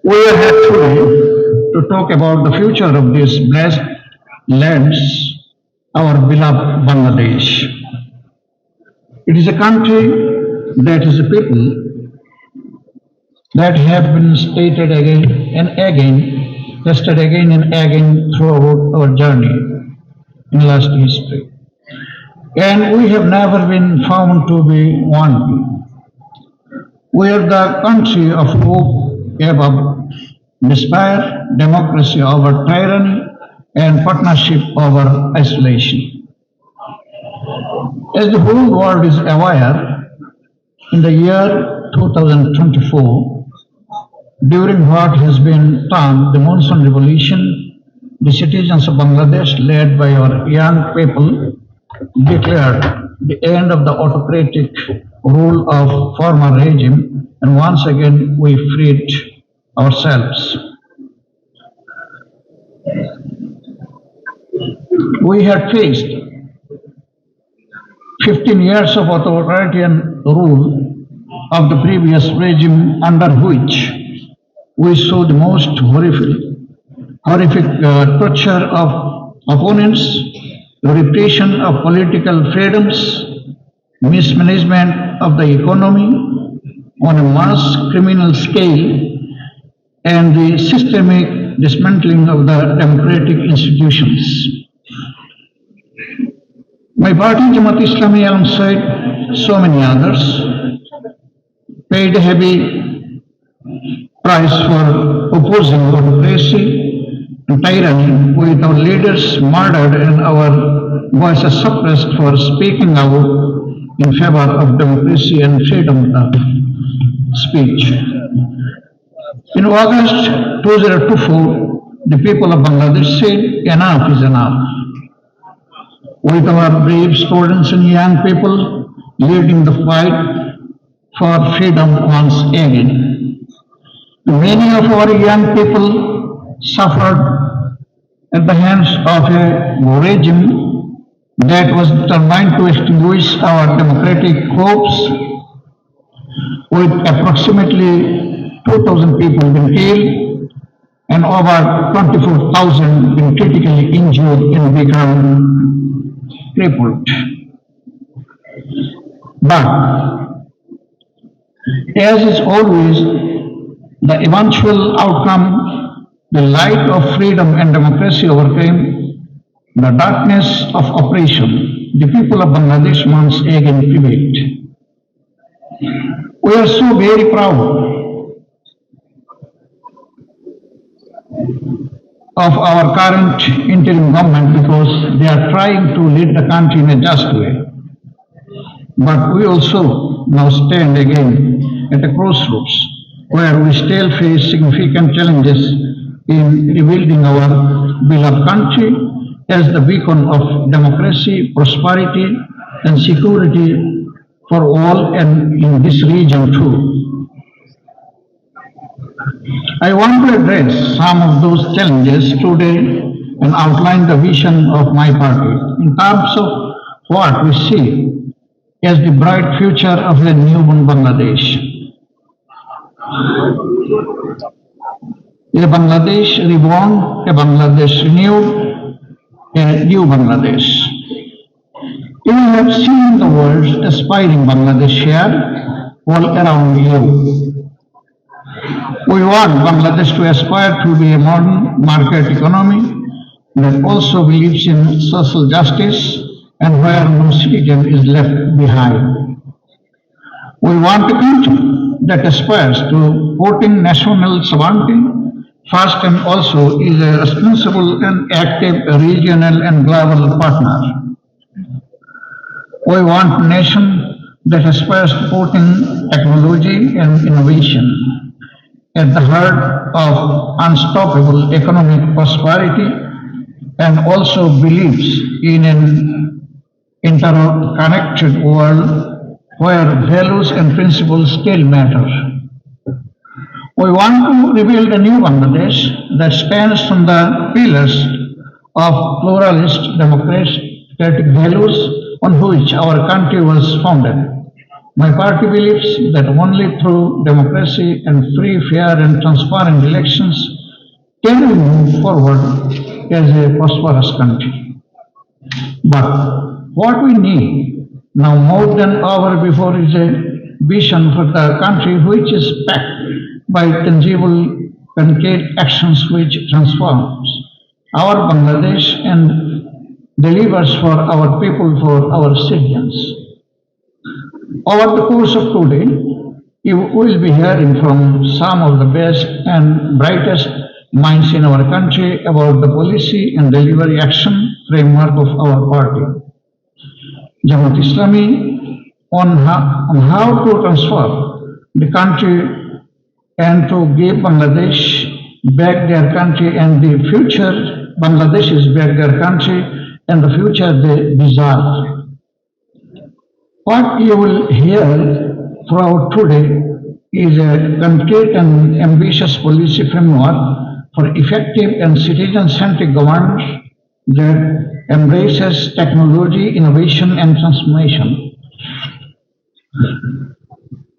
We are here today to talk about the future of these blessed lands, our beloved Bangladesh. It is a country that is a people that have been stated again and again, tested again and again throughout our journey in last history. And we have never been found to be one. We are the country of hope above despair, democracy over tyranny, and partnership over isolation. As the whole world is aware, in the year 2024, during what has been termed the monsoon revolution, the citizens of Bangladesh, led by our young people, declared the end of the autocratic rule of former regime, and once again we freed ourselves. We had faced 15 years of authoritarian rule of the previous regime, under which we saw the most horrific torture of opponents, repression of political freedoms, mismanagement of the economy on a mass criminal scale, and the systemic dismantling of the democratic institutions. My party, Jamaat alongside so many others, paid a heavy price for opposing autocracy and tyranny, with our leaders murdered and our voices suppressed for speaking out in favor of democracy and freedom of speech. In August 2024, the people of Bangladesh said, enough is enough. With our brave students and young people leading the fight for freedom once again. Many of our young people suffered at the hands of a regime that was determined to extinguish our democratic hopes, with approximately 2,000 people being killed and over 24,000 being critically injured and become crippled. But, as is always the eventual outcome, the light of freedom and democracy overcame the darkness of oppression. The people of Bangladesh once again prevailed. We are so very proud of our current interim government because they are trying to lead the country in a just way. But we also now stand again at a crossroads where we still face significant challenges in rebuilding our beloved country as the beacon of democracy, prosperity, and security for all, and in this region too. I want to address some of those challenges today and outline the vision of my party in terms of what we see as the bright future of a newborn Bangladesh. A Bangladesh reborn, a Bangladesh renewed, a new Bangladesh. You have seen the words aspiring Bangladesh here all around you. We want Bangladesh to aspire to be a modern market economy that also believes in social justice and where no citizen is left behind. We want a country that aspires to voting national sovereignty first and also is a responsible and active regional and global partner. We want a nation that aspires to putting technology and innovation at the heart of unstoppable economic prosperity and also believes in an interconnected world where values and principles still matter. We want to rebuild a new Bangladesh that stands on the pillars of pluralist democratic values on which our country was founded. My party believes that only through democracy and free, fair and transparent elections can we move forward as a prosperous country. But what we need now more than ever before is a vision for the country which is backed by tangible, concrete actions which transforms our Bangladesh and delivers for our people, for our citizens. Over the course of today, you will be hearing from some of the best and brightest minds in our country about the policy and delivery action framework of our party, Jamaat Islami, on how to transform the country and to give Bangladesh back their country and the future Bangladesh is back their country and the future they deserve. What you will hear throughout today is a concrete and ambitious policy framework for effective and citizen-centric governance that embraces technology, innovation and transformation.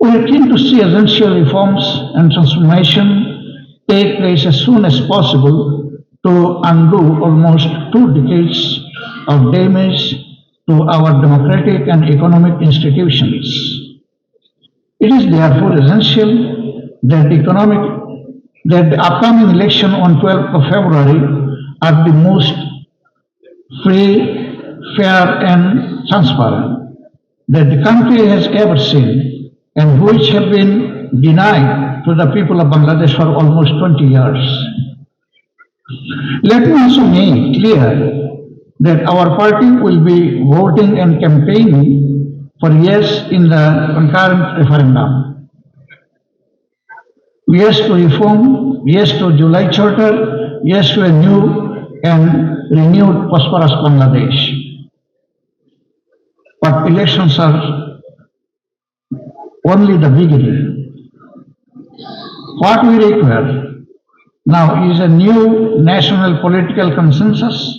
We are keen to see essential reforms and transformation take place as soon as possible to undo almost 2 decades of damage to our democratic and economic institutions. It is therefore essential that the upcoming election on 12th of February are the most free, fair and transparent that the country has ever seen and which have been denied to the people of Bangladesh for almost 20 years. Let me also make clear that our party will be voting and campaigning for yes in the concurrent referendum. Yes to reform, yes to July Charter, yes to a new and renewed prosperous Bangladesh. But elections are only the beginning. What we require now is a new national political consensus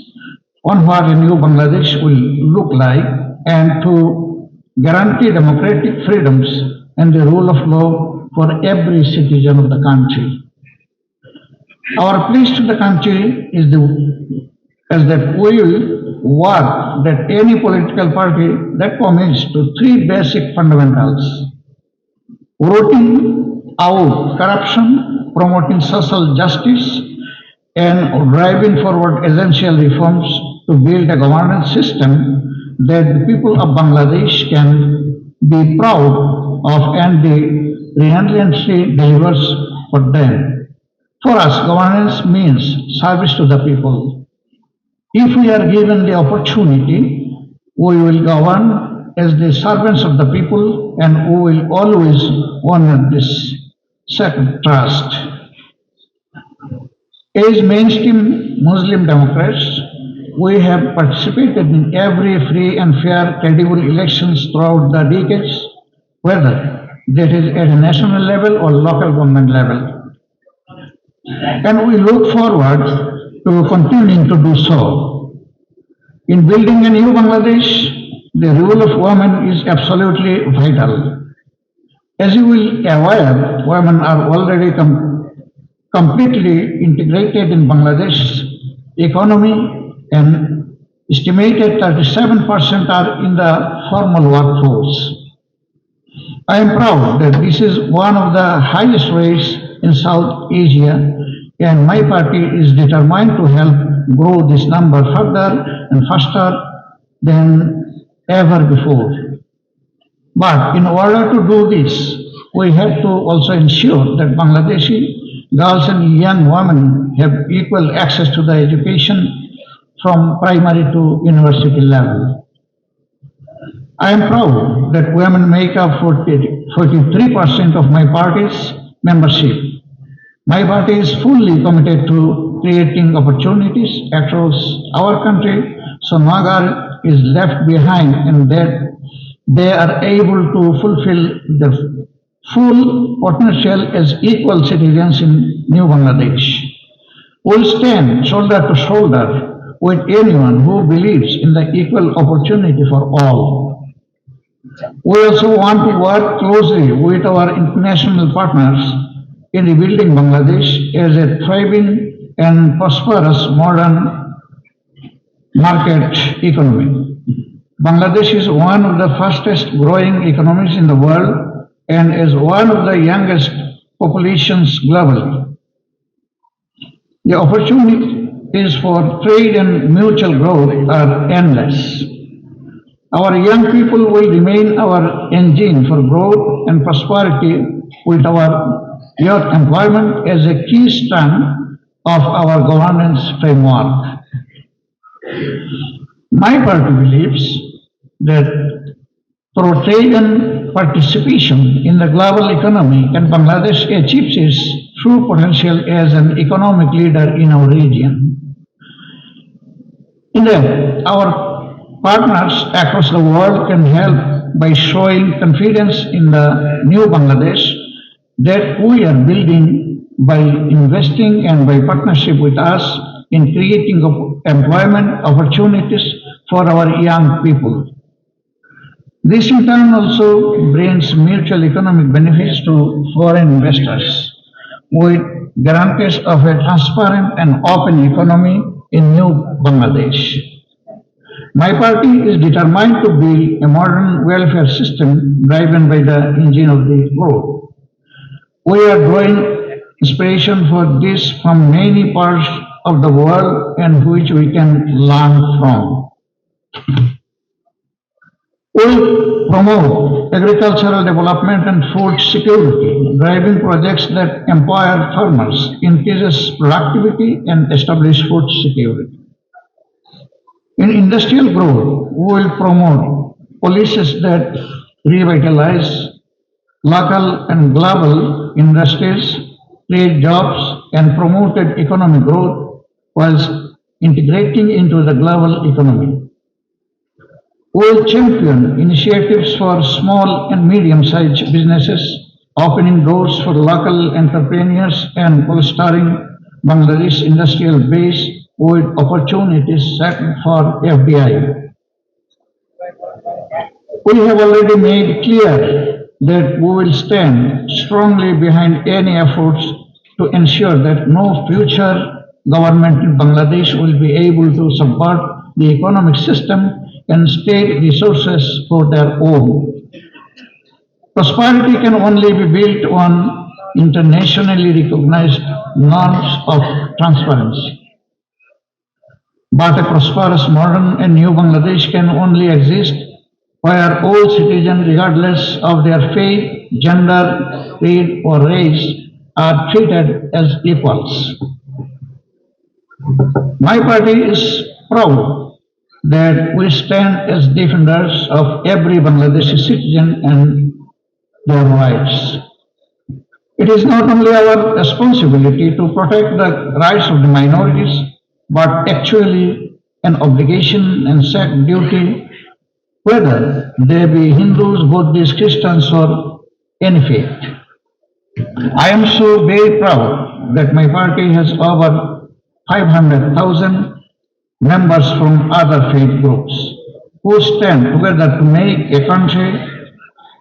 on what a new Bangladesh will look like and to guarantee democratic freedoms and the rule of law for every citizen of the country. Our pledge to the country is that we will work that any political party that commits to 3 basic fundamentals: rooting out corruption, promoting social justice, and driving forward essential reforms to build a governance system that the people of Bangladesh can be proud of and relentlessly delivers for them. For us, governance means service to the people. If we are given the opportunity, we will govern as the servants of the people and we will always honor this sacred trust. As mainstream Muslim Democrats, we have participated in every free and fair, credible elections throughout the decades, whether that is at a national level or local government level. And we look forward to continuing to do so. In building a new Bangladesh, the role of women is absolutely vital. As you will aware, women are already completely integrated in Bangladesh's economy and estimated 37% are in the formal workforce. I am proud that this is one of the highest rates in South Asia, and my party is determined to help grow this number further and faster than ever before. But in order to do this, we have to also ensure that Bangladeshi girls and young women have equal access to the education from primary to university level. I am proud that women make up 43% of my party's membership. My party is fully committed to creating opportunities across our country so no girl is left behind and that they are able to fulfill their full potential as equal citizens in New Bangladesh. We will stand shoulder to shoulder with anyone who believes in the equal opportunity for all. We also want to work closely with our international partners in rebuilding Bangladesh as a thriving and prosperous modern market economy. Bangladesh is one of the fastest growing economies in the world and is one of the youngest populations globally. The opportunities for trade and mutual growth are endless. Our young people will remain our engine for growth and prosperity, with our youth employment as a key strand of our governance framework. My party believes that through trade and participation in the global economy, can Bangladesh achieves its true potential as an economic leader in our region. Indeed, our partners across the world can help by showing confidence in the new Bangladesh that we are building by investing and by partnership with us in creating employment opportunities for our young people. This in turn also brings mutual economic benefits to foreign investors, with guarantees of a transparent and open economy in new Bangladesh. My party is determined to build a modern welfare system driven by the engine of the growth. We are drawing inspiration for this from many parts of the world and which we can learn from. We promote agricultural development and food security, driving projects that empower farmers, increases productivity, and establish food security. In industrial growth, we will promote policies that revitalize local and global industries, create jobs, and promoted economic growth whilst integrating into the global economy. We will champion initiatives for small and medium-sized businesses, opening doors for local entrepreneurs and bolstering Bangladesh industrial base with opportunities set for FDI. We have already made clear that we will stand strongly behind any efforts to ensure that no future government in Bangladesh will be able to subvert the economic system and state resources for their own. Prosperity can only be built on internationally recognized norms of transparency. But a prosperous, modern, and new Bangladesh can only exist where all citizens, regardless of their faith, gender, creed, or race, are treated as equals. My party is proud that we stand as defenders of every Bangladeshi citizen and their rights. It is not only our responsibility to protect the rights of the minorities, but actually an obligation and sacred duty, whether they be Hindus, Buddhists, Christians, or any faith. I am so very proud that my party has over 500,000 members from other faith groups who stand together to make a country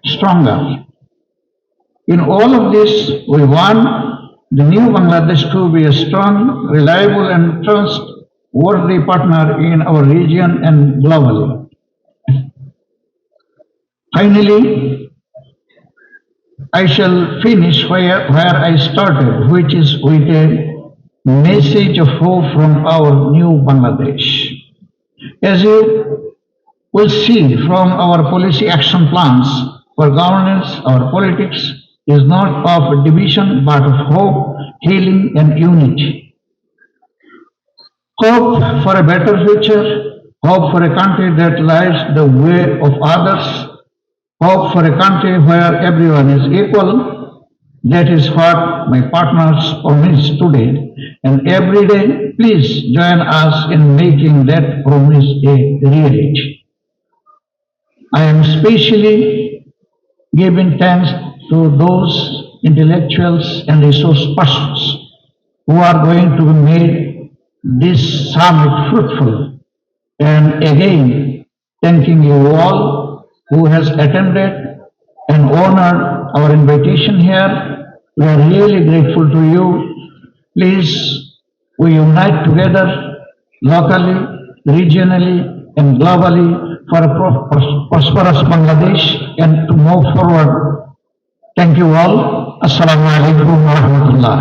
stronger. In all of this, we want the new Bangladesh to be a strong, reliable, and trustworthy partner in our region and globally. Finally, I shall finish where I started, which is with a message of hope from our new Bangladesh. As you will see from our policy action plans for governance, our politics is not of division but of hope, healing, and unity. Hope for a better future, hope for a country that lies the way of others, hope for a country where everyone is equal. That is what my partners promise today. And every day, please join us in making that promise a reality. I am especially giving thanks to those intellectuals and resource persons who are going to make this summit fruitful. And again, thanking you all who has attended and honored our invitation here. We are really grateful to you. Please, we unite together locally, regionally, and globally for a prosperous Bangladesh and to move forward. Thank you all. Assalamu alaikum wa rahmatullah.